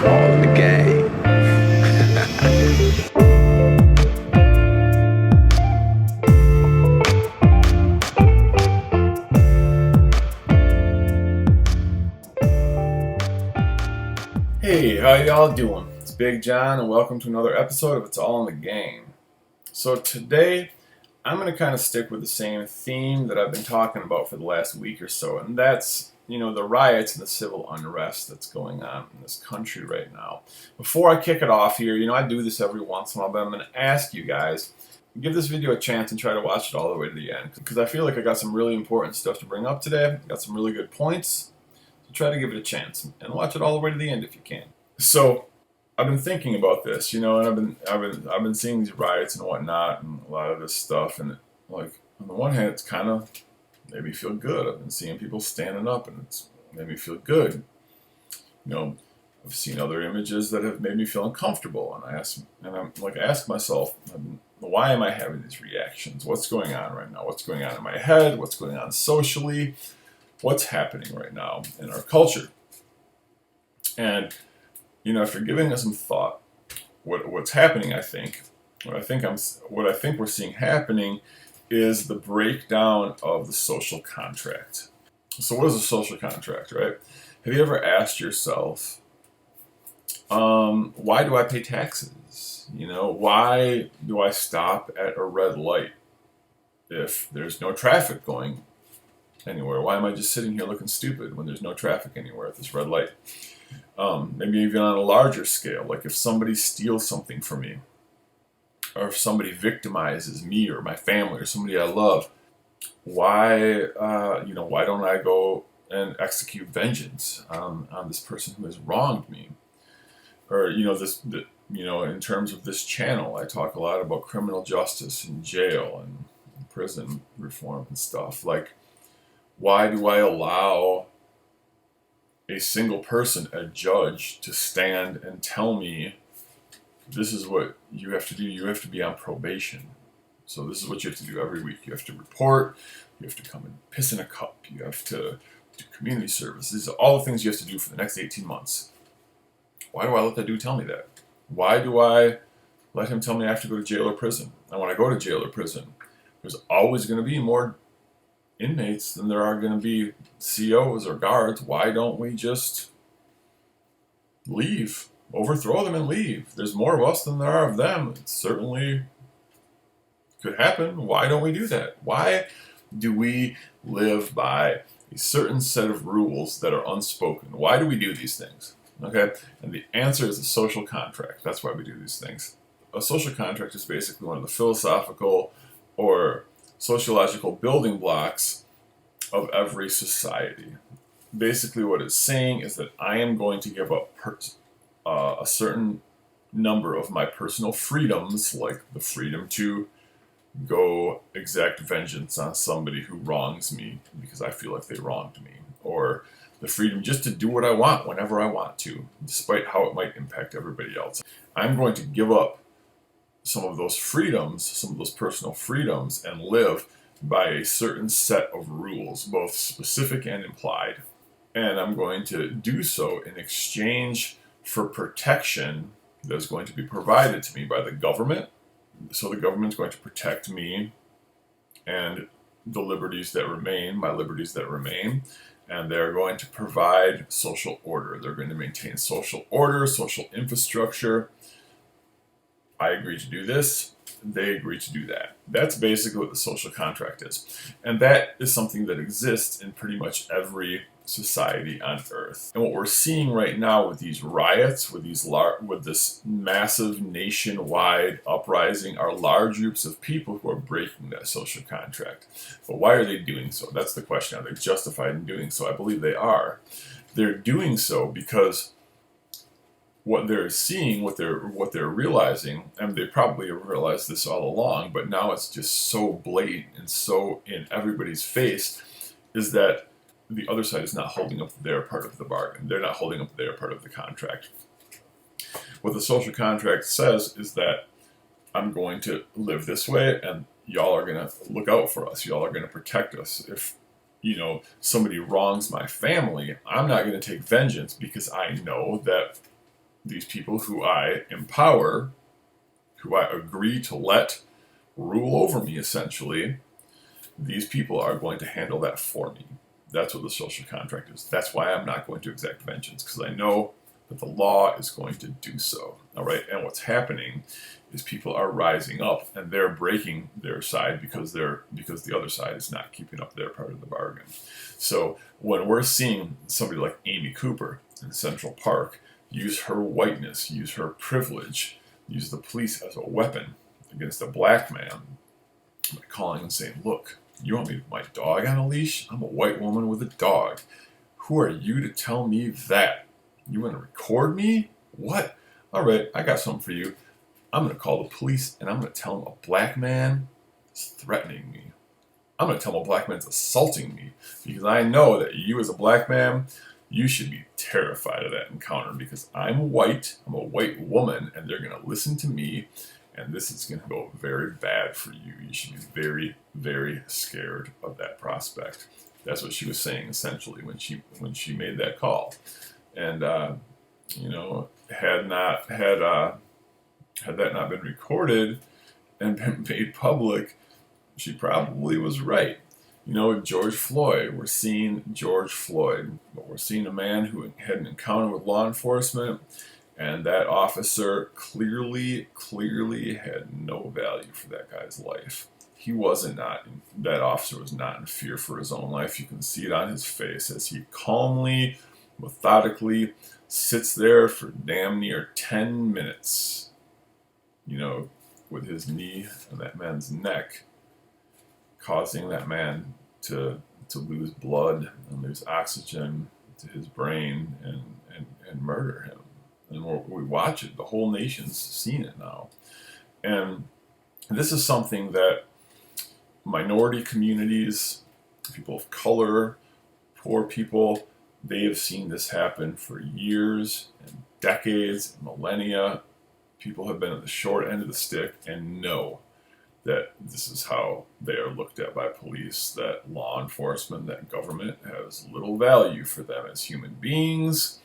All in the game. Hey, how y'all doing? It's Big John, and welcome to another episode of It's All in the Game. So today, I'm going to kind of stick with the same theme that I've been talking about for the last week or so, and that's, the riots and the civil unrest that's going on in this country right now. Before I kick it off here, I do this every once in a while, but I'm going to ask you guys, give this video a chance and try to watch it all the way to the end, because I feel like I got some really important stuff to bring up today. Got some really good points. So try to give it a chance and watch it all the way to the end if you can. So I've been thinking about this, and I've been seeing these riots and whatnot and a lot of this stuff, and on the one hand, it's kind of made me feel good. I've been seeing people standing up, and it's made me feel good. I've seen other images that have made me feel uncomfortable, and I ask myself, why am I having these reactions? What's going on right now? What's going on in my head? What's going on socially? What's happening right now in our culture? And after giving it some thought, what's happening, what I think we're seeing happening is the breakdown of the social contract. So what is a social contract, right? Have you ever asked yourself, why do I pay taxes? Why do I stop at a red light if there's no traffic going anywhere? Why am I just sitting here looking stupid when there's no traffic anywhere at this red light? Maybe even on a larger scale, like if somebody steals something from me, or if somebody victimizes me or my family or somebody I love, why don't I go and execute vengeance on this person who has wronged me? Or in terms of this channel, I talk a lot about criminal justice and jail and prison reform and stuff. Like, why do I allow a single person, a judge, to stand and tell me, this is what you have to do? You have to be on probation. So this is what you have to do every week. You have to report, you have to come and piss in a cup, you have to do community service. These are all the things you have to do for the next 18 months. Why do I let that dude tell me that? Why do I let him tell me I have to go to jail or prison? And when I go to jail or prison, there's always going to be more inmates than there are going to be COs or guards. Why don't we just leave? Overthrow them and leave. There's more of us than there are of them. It certainly could happen. Why don't we do that? Why do we live by a certain set of rules that are unspoken? Why do we do these things? Okay? And the answer is a social contract. That's why we do these things. A social contract is basically one of the philosophical or sociological building blocks of every society. Basically what it's saying is that I am going to give up a certain number of my personal freedoms, like the freedom to go exact vengeance on somebody who wrongs me because I feel like they wronged me, or the freedom just to do what I want whenever I want to, despite how it might impact everybody else. I'm going to give up some of those freedoms, some of those personal freedoms, and live by a certain set of rules, both specific and implied. And I'm going to do so in exchange for protection that's going to be provided to me by the government. So the government's going to protect me and the liberties that remain, my liberties that remain, and they're going to provide social order. They're going to maintain social order, social infrastructure. I agree to do this, they agree to do that. That's basically what the social contract is. And that is something that exists in pretty much every society on Earth. And what we're seeing right now with these riots, with this massive nationwide uprising, are large groups of people who are breaking that social contract. But why are they doing so? That's the question. Are they justified in doing so? I believe they are. They're doing so because what they're seeing, what they're realizing, and they probably have realized this all along, but now it's just so blatant and so in everybody's face, is that the other side is not holding up their part of the bargain. They're not holding up their part of the contract. What the social contract says is that I'm going to live this way, and y'all are going to look out for us. Y'all are going to protect us. If somebody wrongs my family, I'm not going to take vengeance because I know that these people who I empower, who I agree to let rule over me, essentially, these people are going to handle that for me. That's what the social contract is. That's why I'm not going to exact vengeance, because I know that the law is going to do so. All right, and what's happening is people are rising up and they're breaking their side because the other side is not keeping up their part of the bargain. So when we're seeing somebody like Amy Cooper in Central Park use her whiteness, use her privilege, use the police as a weapon against a black man by calling and saying, look, you want me to put my dog on a leash? I'm a white woman with a dog. Who are you to tell me that? You want to record me? What? All right, I got something for you. I'm going to call the police and I'm going to tell them a black man is threatening me. I'm going to tell them a black man's assaulting me because I know that you as a black man, you should be terrified of that encounter because I'm white, I'm a white woman, and they're going to listen to me. And this is going to go very bad for you. You should be very, very scared of that prospect. That's what she was saying essentially when she made that call. And you know, had that not been recorded and been made public, she probably was right. You know, George Floyd. We're seeing George Floyd, but we're seeing a man who had an encounter with law enforcement. And that officer clearly had no value for that guy's life. That officer was not in fear for his own life. You can see it on his face as he calmly, methodically sits there for damn near 10 minutes, you know, with his knee on that man's neck, causing that man to lose blood and lose oxygen to his brain and murder him. And we watch it. The whole nation's seen it now. And this is something that minority communities, people of color, poor people, they have seen this happen for years and decades, millennia. People have been at the short end of the stick and know that this is how they are looked at by police, that law enforcement, that government has little value for them as human beings.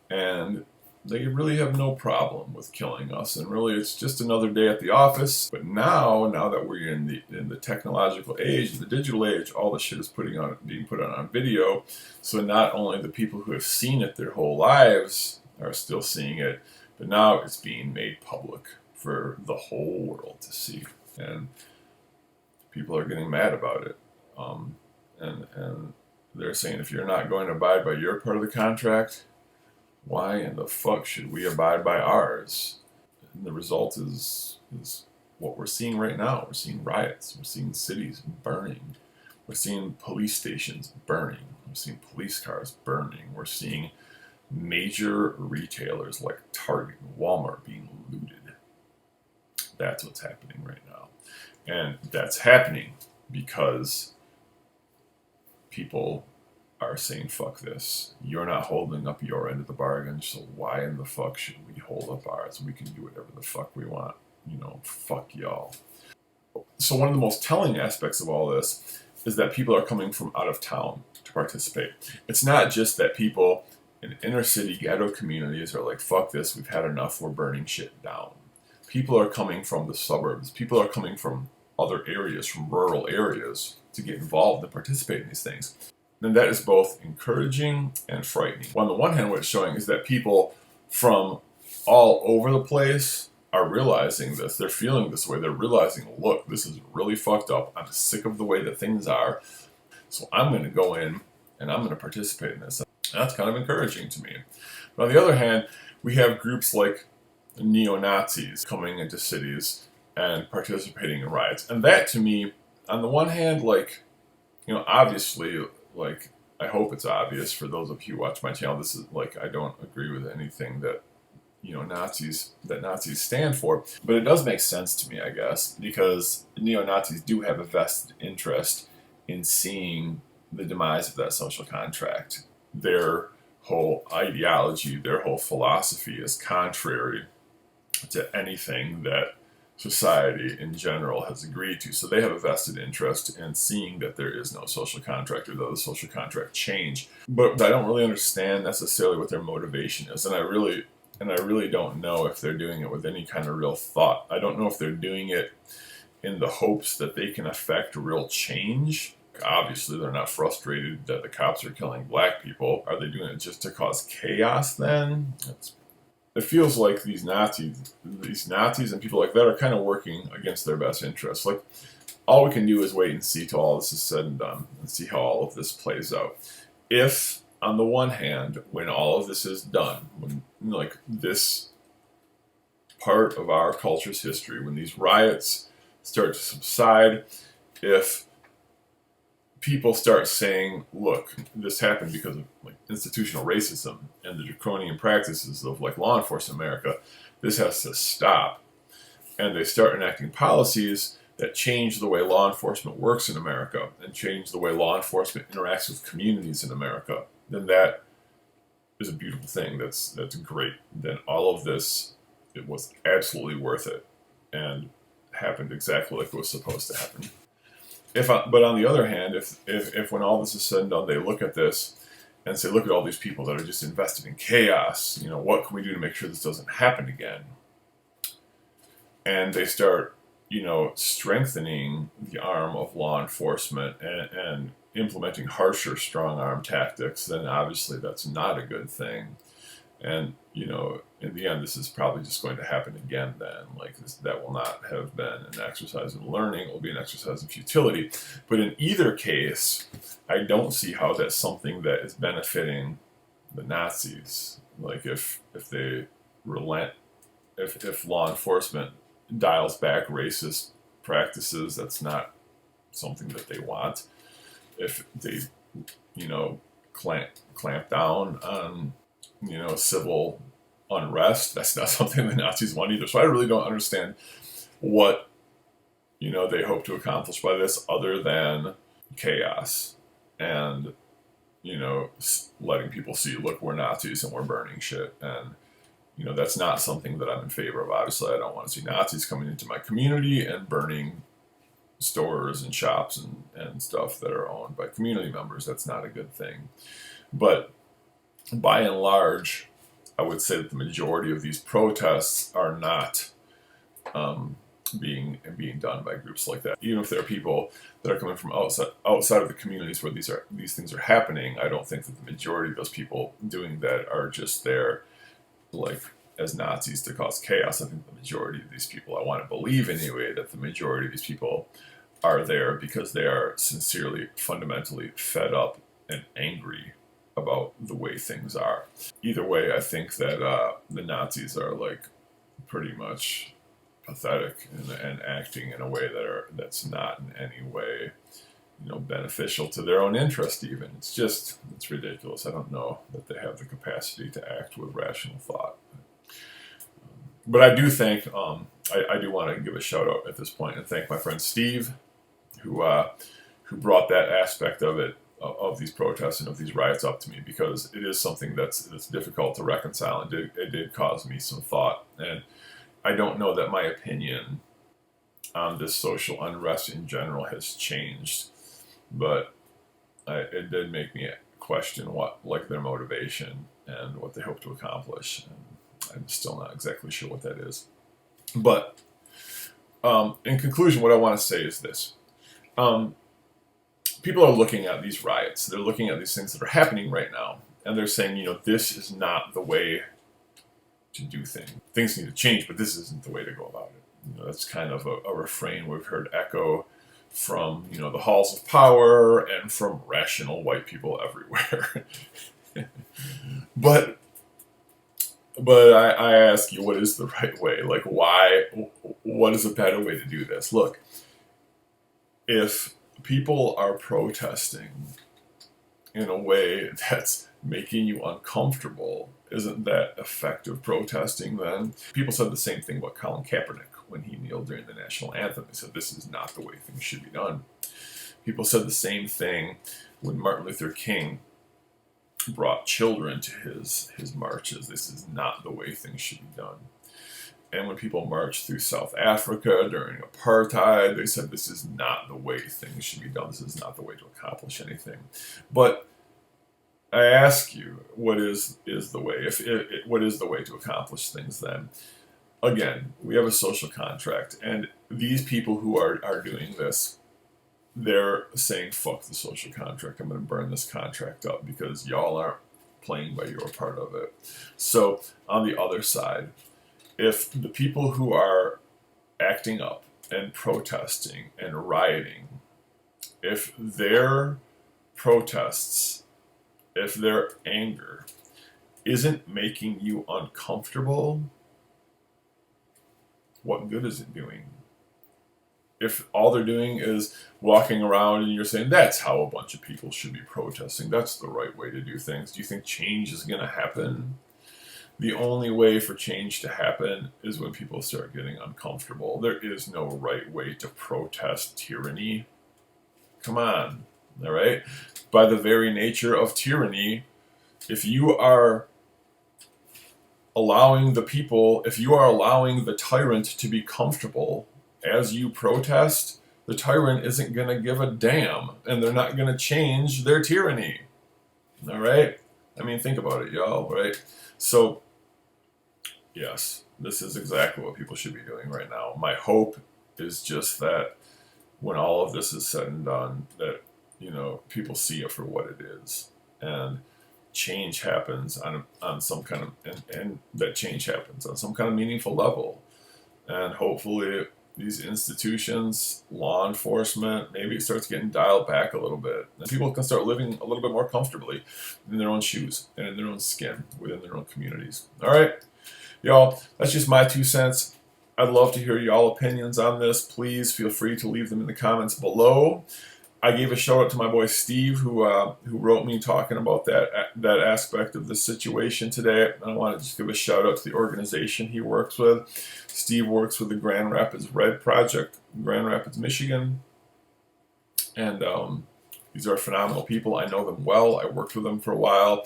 And they really have no problem with killing us, and really it's just another day at the office. But now that we're in the technological age, in the digital age, all the shit is being put on video. So not only the people who have seen it their whole lives are still seeing it, but now it's being made public for the whole world to see, and people are getting mad about it. And they're saying, if you're not going to abide by your part of the contract, why in the fuck should we abide by ours? And the result is what we're seeing right now. We're seeing riots. We're seeing cities burning. We're seeing police stations burning. We're seeing police cars burning. We're seeing major retailers like Target and Walmart being looted. That's what's happening right now. And that's happening because people are saying, fuck this. You're not holding up your end of the bargain, so why in the fuck should we hold up ours? We can do whatever the fuck we want. You know, fuck y'all. So one of the most telling aspects of all this is that people are coming from out of town to participate. It's not just that people in inner city ghetto communities are like, fuck this, we've had enough, we're burning shit down. People are coming from the suburbs. People are coming from other areas, from rural areas, to get involved and participate in these things. And that is both encouraging and frightening. On the one hand, what it's showing is that people from all over the place are realizing this. They're feeling this way. They're realizing, look, this is really fucked up. I'm sick of the way that things are. So I'm going to go in and I'm going to participate in this. And that's kind of encouraging to me. But on the other hand, we have groups like neo-Nazis coming into cities and participating in riots. And that, to me, on the one hand, like, you know, obviously, like, I hope it's obvious for those of you who watch my channel, this is, like, I don't agree with anything that, you know, Nazis stand for. But it does make sense to me, I guess, because neo-Nazis do have a vested interest in seeing the demise of that social contract. Their whole ideology, their whole philosophy is contrary to anything that society in general has agreed to. So they have a vested interest in seeing that there is no social contract, or that the social contract change. But I don't really understand necessarily what their motivation is. And I really And I really don't know if they're doing it with any kind of real thought. I don't know if they're doing it in the hopes that they can affect real change. Obviously, they're not frustrated that the cops are killing black people. Are they doing it just to cause chaos then? It feels like these Nazis and people like that are kind of working against their best interests. Like, all we can do is wait and see till all this is said and done and see how all of this plays out. If, on the one hand, when all of this is done, when like this part of our culture's history, when these riots start to subside, if people start saying, look, this happened because of like institutional racism and the draconian practices of like law enforcement in America, this has to stop, and they start enacting policies that change the way law enforcement works in America and change the way law enforcement interacts with communities in America, then that is a beautiful thing. That's great. Then all of this, it was absolutely worth it and happened exactly like it was supposed to happen. But on the other hand, if when all this is said and done, they look at this and say, look at all these people that are just invested in chaos, what can we do to make sure this doesn't happen again? And they start, strengthening the arm of law enforcement and implementing harsher strong arm tactics, then obviously that's not a good thing. And, in the end, this is probably just going to happen again then. Like, that will not have been an exercise in learning. It will be an exercise in futility. But in either case, I don't see how that's something that is benefiting the Nazis. Like, if they relent, if law enforcement dials back racist practices, that's not something that they want. If they, clamp down on, civil unrest, that's not something the Nazis want either. So I really don't understand what, they hope to accomplish by this other than chaos and, letting people see, look, we're Nazis and we're burning shit. And, that's not something that I'm in favor of. Obviously, I don't want to see Nazis coming into my community and burning stores and shops and stuff that are owned by community members. That's not a good thing. But by and large, I would say that the majority of these protests are not being done by groups like that. Even if there are people that are coming from outside of the communities where these things are happening, I don't think that the majority of those people doing that are just there like as Nazis to cause chaos. I think the majority of these people, I want to believe anyway, that the majority of these people are there because they are sincerely, fundamentally fed up and angry about the way things are. Either way, I think that the Nazis are like pretty much pathetic and acting in a way that's not in any way beneficial to their own interest even. It's ridiculous. I don't know that they have the capacity to act with rational thought. But I do think, I do want to give a shout out at this point and thank my friend Steve, who brought that aspect of it, of these protests and of these riots up to me, because it is something that's difficult to reconcile, and it did cause me some thought. And I don't know that my opinion on this social unrest in general has changed, but it did make me question what their motivation and what they hope to accomplish. And I'm still not exactly sure what that is. But in conclusion, what I want to say is this. People are looking at these riots. They're looking at these things that are happening right now. And they're saying, this is not the way to do things. Things need to change, but this isn't the way to go about it. That's kind of a refrain we've heard echo from, the halls of power and from rational white people everywhere. But I ask you, what is the right way? Like, why? What is a better way to do this? Look, if people are protesting in a way that's making you uncomfortable, isn't that effective protesting then? People said the same thing about Colin Kaepernick when he kneeled during the national anthem. They said, this is not the way things should be done. People said the same thing when Martin Luther King brought children to his marches. This is not the way things should be done. And when people marched through South Africa during apartheid, they said this is not the way things should be done. This is not the way to accomplish anything. But I ask you, what is the way? What is the way to accomplish things then? Again, we have a social contract, and these people who are doing this, they're saying, fuck the social contract. I'm going to burn this contract up because y'all aren't playing by your part of it. So on the other side, if the people who are acting up and protesting and rioting, if their protests, if their anger isn't making you uncomfortable, what good is it doing? If all they're doing is walking around and you're saying that's how a bunch of people should be protesting, that's the right way to do things, do you think change is going to happen? The only way for change to happen is when people start getting uncomfortable. There is no right way to protest tyranny. Come on, all right? By the very nature of tyranny, if you are allowing the people, if you are allowing the tyrant to be comfortable as you protest, the tyrant isn't going to give a damn, and they're not going to change their tyranny. All right? I mean, think about it, y'all, right? So, yes, this is exactly what people should be doing right now. My hope is just that when all of this is said and done, that, people see it for what it is. And change happens on some kind of, and that change happens on some kind of meaningful level. And hopefully these institutions, law enforcement, maybe it starts getting dialed back a little bit. And people can start living a little bit more comfortably in their own shoes and in their own skin within their own communities. All right, y'all, that's just my 2 cents. I'd love to hear y'all opinions on this. Please feel free to leave them in the comments below. I gave a shout out to my boy Steve, who wrote me talking about that aspect of the situation today. I want to just give a shout out to the organization he works with. Steve works with the Grand Rapids Red Project, Grand Rapids, Michigan, and these are phenomenal people. I know them well. I worked with them for a while.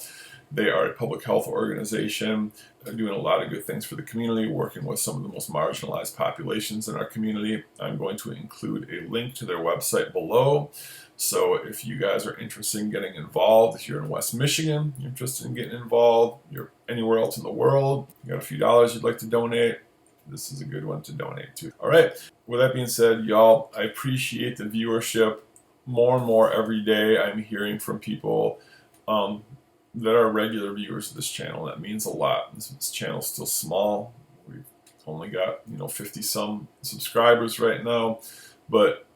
They are a public health organization. They're doing a lot of good things for the community, working with some of the most marginalized populations in our community. I'm going to include a link to their website below. So if you guys are interested in getting involved, if you're in West Michigan, you're interested in getting involved, you're anywhere else in the world, you got a few dollars you'd like to donate, this is a good one to donate to. All right, with that being said, y'all, I appreciate the viewership. More and more every day I'm hearing from people that are regular viewers of this channel. That means a lot. This channel's still small. We've only got 50 some subscribers right now, but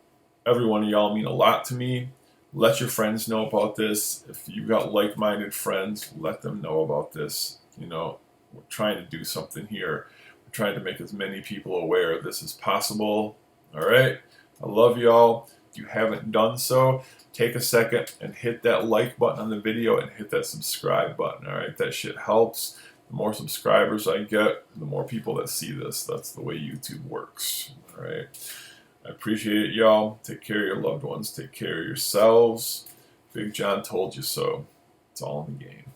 every one of y'all mean a lot to me. Let your friends know about this. If you've got like-minded friends, let them know about this. We're trying to do something here. We're trying to make as many people aware this is possible. All right, I love y'all. If you haven't done so, take a second and hit that like button on the video and hit that subscribe button. All right, that shit helps. The more subscribers I get, the more people that see this. That's the way YouTube works. All right, I appreciate it, y'all. Take care of your loved ones. Take care of yourselves. Big John told you so. It's all in the game.